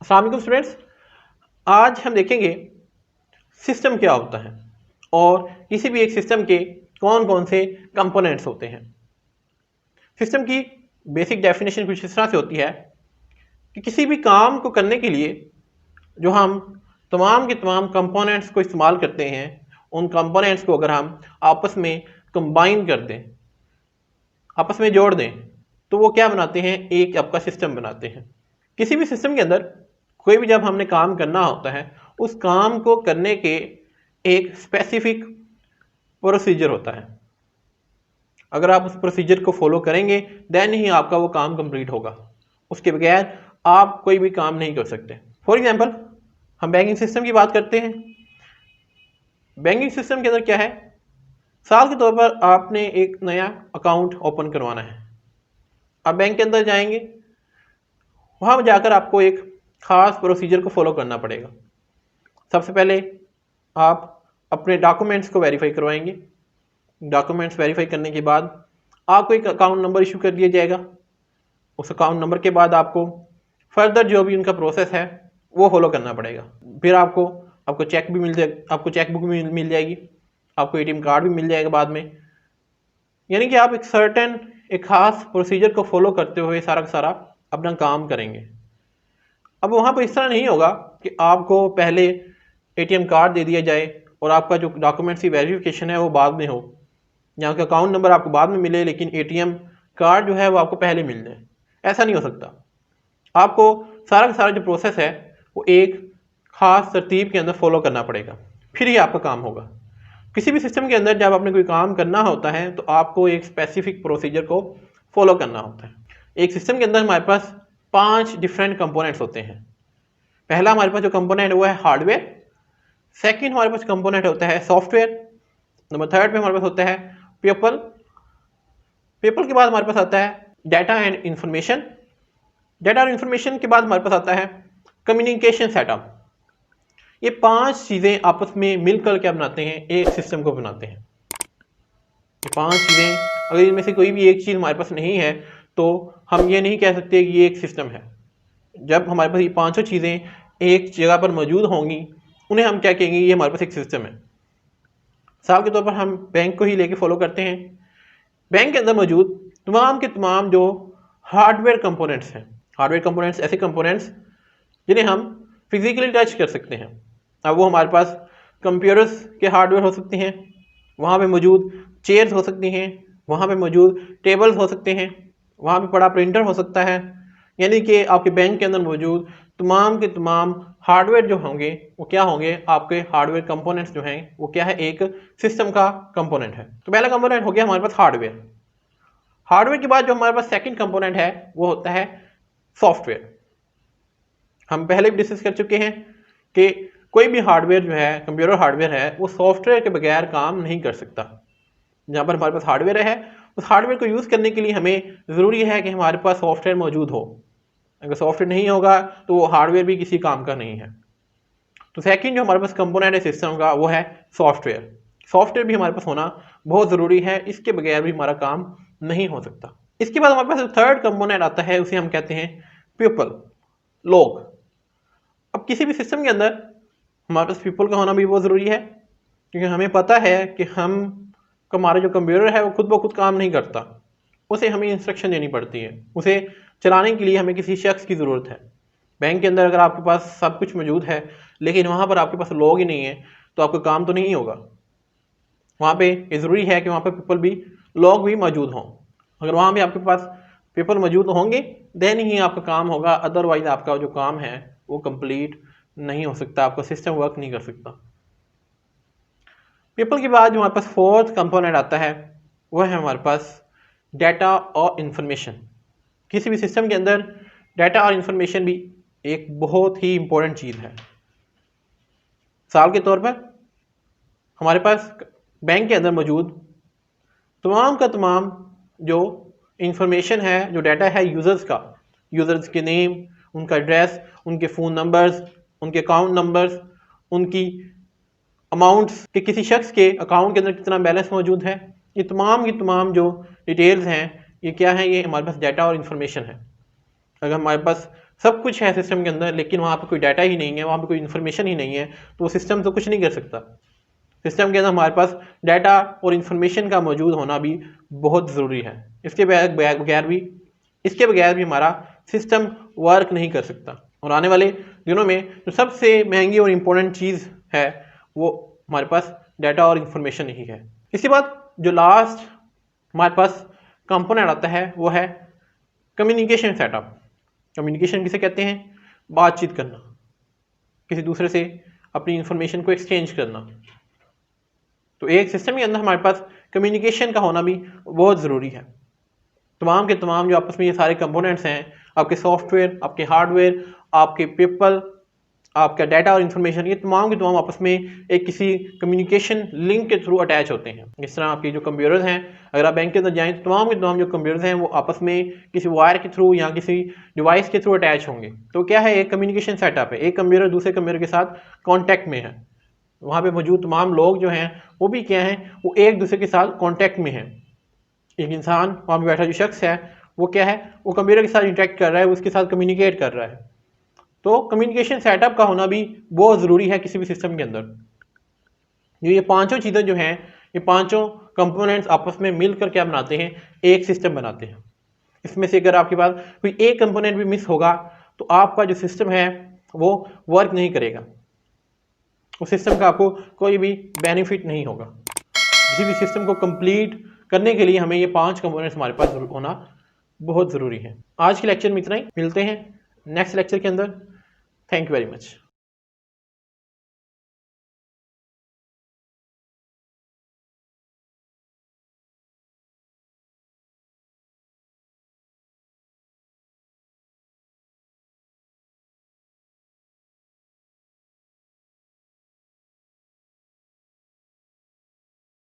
अस्सलाम वालेकुम स्टूडेंट्स। आज हम देखेंगे सिस्टम क्या होता है और किसी भी एक सिस्टम के कौन कौन से कंपोनेंट्स होते हैं। सिस्टम की बेसिक डेफिनेशन कुछ इस तरह से होती है कि किसी भी काम को करने के लिए जो हम तमाम के तमाम कंपोनेंट्स को इस्तेमाल करते हैं, उन कंपोनेंट्स को अगर हम आपस में कंबाइन कर दें, आपस में जोड़ दें, तो वो क्या बनाते हैं, एक आपका सिस्टम बनाते हैं। किसी भी सिस्टम के अंदर कोई भी जब हमने काम करना होता है, उस काम को करने के एक स्पेसिफिक प्रोसीजर होता है। अगर आप उस प्रोसीजर को फॉलो करेंगे देन ही आपका वो काम कंप्लीट होगा, उसके बगैर आप कोई भी काम नहीं कर सकते। फॉर एग्जांपल हम बैंकिंग सिस्टम की बात करते हैं। बैंकिंग सिस्टम के अंदर क्या है, साल के तौर पर आपने एक नया अकाउंट ओपन करवाना है। आप बैंक के अंदर जाएंगे, वहाँ जाकर आपको एक ख़ास प्रोसीजर को फॉलो करना पड़ेगा। सबसे पहले आप अपने डॉक्यूमेंट्स को वेरीफाई करवाएंगे। डॉक्यूमेंट्स वेरीफाई करने के बाद आपको एक अकाउंट नंबर इशू कर दिया जाएगा। उस अकाउंट नंबर के बाद आपको फर्दर जो भी उनका प्रोसेस है वो फॉलो करना पड़ेगा। फिर आपको चेक भी मिल जाए, आपको चेक बुक भी मिल जाएगी, आपको एटीएम कार्ड भी मिल जाएगा बाद में। यानी कि आप एक ख़ास प्रोसीजर को फॉलो करते हुए सारा का सारा अपना काम करेंगे। अब वहाँ पर इस तरह नहीं होगा कि आपको पहले एटीएम कार्ड दे दिया जाए और आपका जो डॉक्यूमेंट्स की वेरिफिकेशन है वो बाद में हो, या कि अकाउंट नंबर आपको बाद में मिले लेकिन एटीएम कार्ड जो है वो आपको पहले मिल जाए। ऐसा नहीं हो सकता। आपको सारा का सारा जो प्रोसेस है वो एक ख़ास तरतीब के अंदर फॉलो करना पड़ेगा, फिर ही आपका काम होगा। किसी भी सिस्टम के अंदर जब आपने कोई काम करना होता है तो आपको एक स्पेसिफिक प्रोसीजर को फॉलो करना होता है। एक सिस्टम के अंदर हमारे पास 5 डिफरेंट कंपोनेंट्स होते हैं। पहला हमारे पास जो कंपोनेंट वो है हार्डवेयर। सेकंड हमारे पास कंपोनेंट होता है सॉफ्टवेयर। नंबर थर्ड पे हमारे पास होता है पीपल। पीपल के बाद हमारे पास आता है डाटा एंड इंफॉर्मेशन। डाटा और इंफॉर्मेशन के बाद हमारे पास आता है कम्युनिकेशन सेटअप। ये 5 चीज़ें आपस में मिलकर क्या बनाते हैं, एक सिस्टम को बनाते हैं। ये 5 चीज़ें, अगर इनमें से कोई भी एक चीज़ हमारे पास नहीं है तो हम ये नहीं कह सकते कि ये एक सिस्टम है। जब हमारे पास ये 500 चीज़ें एक जगह पर मौजूद होंगी, उन्हें हम क्या कहेंगे, ये हमारे पास एक सिस्टम है। मिसाल के तौर पर हम बैंक को ही लेके फॉलो करते हैं। बैंक के अंदर मौजूद तमाम के तमाम जो हार्डवेयर कंपोनेंट्स हैं, हार्डवेयर कंपोनेंट्स ऐसे कंपोनेंट्स जिन्हें हम फिजिकली टच कर सकते हैं। अब वो हमारे पास कंप्यूटर्स के हार्डवेयर हो सकते हैं, वहाँ पे मौजूद चेयर्स हो सकती हैं, वहाँ पे मौजूद टेबल्स हो सकते हैं, वहाँ पे पड़ा प्रिंटर हो सकता है। यानी कि आपके बैंक के अंदर मौजूद तमाम के तमाम हार्डवेयर जो होंगे वो क्या होंगे, आपके हार्डवेयर कंपोनेंट्स जो हैं वो क्या है, एक सिस्टम का कंपोनेंट है। तो पहला कंपोनेंट हो गया हमारे पास हार्डवेयर। हार्डवेयर के बाद जो हमारे पास सेकंड कंपोनेंट है वो होता है सॉफ्टवेयर। हम पहले भी डिस्कस कर चुके हैं कि कोई भी हार्डवेयर जो है, कंप्यूटर हार्डवेयर है, वो सॉफ्टवेयर के बगैर काम नहीं कर सकता। जहाँ पर हमारे पास हार्डवेयर है, उस हार्डवेयर को यूज़ करने के लिए हमें ज़रूरी है कि हमारे पास सॉफ्टवेयर मौजूद हो। अगर सॉफ्टवेयर नहीं होगा तो वो हार्डवेयर भी किसी काम का नहीं है। तो सेकंड जो हमारे पास कंपोनेंट है सिस्टम का वो है सॉफ्टवेयर। सॉफ्टवेयर भी हमारे पास होना बहुत ज़रूरी है, इसके बगैर भी हमारा काम नहीं हो सकता। इसके बाद हमारे पास थर्ड कंपोनेंट आता है, उसे हम कहते हैं पीपल, लोग। अब किसी भी सिस्टम के अंदर हमारे पास पीपल का होना भी बहुत ज़रूरी है, क्योंकि हमें पता है कि हमारा जो कंप्यूटर है वो खुद ब खुद काम नहीं करता, उसे हमें इंस्ट्रक्शन देनी पड़ती है। उसे चलाने के लिए हमें किसी शख्स की ज़रूरत है। बैंक के अंदर अगर आपके पास सब कुछ मौजूद है लेकिन वहाँ पर आपके पास लोग ही नहीं है तो आपका काम तो नहीं होगा। वहाँ पे ये ज़रूरी है कि वहाँ पर पीपल भी, लोग भी मौजूद हों। अगर वहाँ भी आपके पास पीपल मौजूद होंगे देन ही आपका काम होगा, अदरवाइज आपका जो काम है वो कंप्लीट नहीं हो सकता, आपका सिस्टम वर्क नहीं कर सकता। पीपल के बाद जो हमारे पास फोर्थ कंपोनेंट आता है वह है हमारे पास डाटा और इंफॉर्मेशन। किसी भी सिस्टम के अंदर डाटा और इंफॉर्मेशन भी एक बहुत ही इम्पोर्टेंट चीज़ है। मिसाल के तौर पर हमारे पास बैंक के अंदर मौजूद तमाम का तमाम जो इंफॉर्मेशन है, जो डाटा है यूज़र्स का, यूज़र्स के नेम, उनका एड्रेस, उनके फ़ोन नंबर्स, उनके अकाउंट नंबर्स, उनकी अमाउंट्स कि किसी शख्स के अकाउंट के अंदर कितना बैलेंस मौजूद है, ये तमाम की तमाम जो डिटेल्स हैं ये क्या है, ये हमारे पास डाटा और इन्फॉर्मेशन है। अगर हमारे पास सब कुछ है सिस्टम के अंदर, लेकिन वहाँ पे कोई डाटा ही नहीं है, वहाँ पे कोई इन्फॉर्मेशन ही नहीं है, तो वो सिस्टम तो कुछ नहीं कर सकता। सिस्टम के अंदर हमारे पास डाटा और इन्फॉर्मेशन का मौजूद होना भी बहुत ज़रूरी है। इसके बगैर भी हमारा सिस्टम वर्क नहीं कर सकता। और आने वाले दिनों में जो सबसे महंगी और इम्पोर्टेंट चीज़ है वो हमारे पास डाटा और इन्फॉर्मेशन ही है। इसके बाद जो लास्ट हमारे पास कंपोनेंट आता है वो है कम्युनिकेशन सेटअप। कम्युनिकेशन किसे कहते हैं? बातचीत करना, किसी दूसरे से अपनी इंफॉर्मेशन को एक्सचेंज करना। तो एक सिस्टम के अंदर हमारे पास कम्युनिकेशन का होना भी बहुत ज़रूरी है। तमाम के तमाम जो आपस में ये सारे कंपोनेंट्स हैं, आपके सॉफ्टवेयर, आपके हार्डवेयर, आपके पीपल, आपका डाटा और इन्फॉर्मेशन, ये तमाम के तमाम आपस में एक किसी कम्युनिकेशन लिंक के थ्रू अटैच होते हैं। इस तरह आपके जो कंप्यूटर्स हैं, अगर आप बैंक के अंदर जाएं तो तमाम के तमाम जो कंप्यूटर्स हैं वो आपस में किसी वायर के थ्रू या किसी डिवाइस के थ्रू अटैच होंगे। तो क्या है, एक कम्युनिकेशन सेटअप है। एक कंप्यूटर दूसरे कंप्यूटर के साथ कॉन्टैक्ट में है, वहाँ पर मौजूद तमाम लोग जो हैं वो भी क्या हैं, वो एक दूसरे के साथ कॉन्टैक्ट में हैं। एक इंसान वहाँ पर बैठा जो शख्स है वो क्या है, वो कंप्यूटर के साथ इंटरेक्ट कर रहा है, उसके साथ कम्युनिकेट कर रहा है। तो कम्युनिकेशन सेटअप का होना भी बहुत ज़रूरी है किसी भी सिस्टम के अंदर। ये पांचों चीज़ें जो हैं, ये पांचों कंपोनेंट्स आपस में मिलकर क्या बनाते हैं, एक सिस्टम बनाते हैं। इसमें से अगर आपके पास कोई एक कंपोनेंट भी मिस होगा तो आपका जो सिस्टम है वो वर्क नहीं करेगा, उस सिस्टम का आपको कोई भी बेनिफिट नहीं होगा। किसी भी सिस्टम को कंप्लीट करने के लिए हमें ये 5 कंपोनेंट्स हमारे पास होना बहुत ज़रूरी है। आज के लेक्चर में इतना ही, मिलते हैं नेक्स्ट लेक्चर के अंदर। Thank you very much.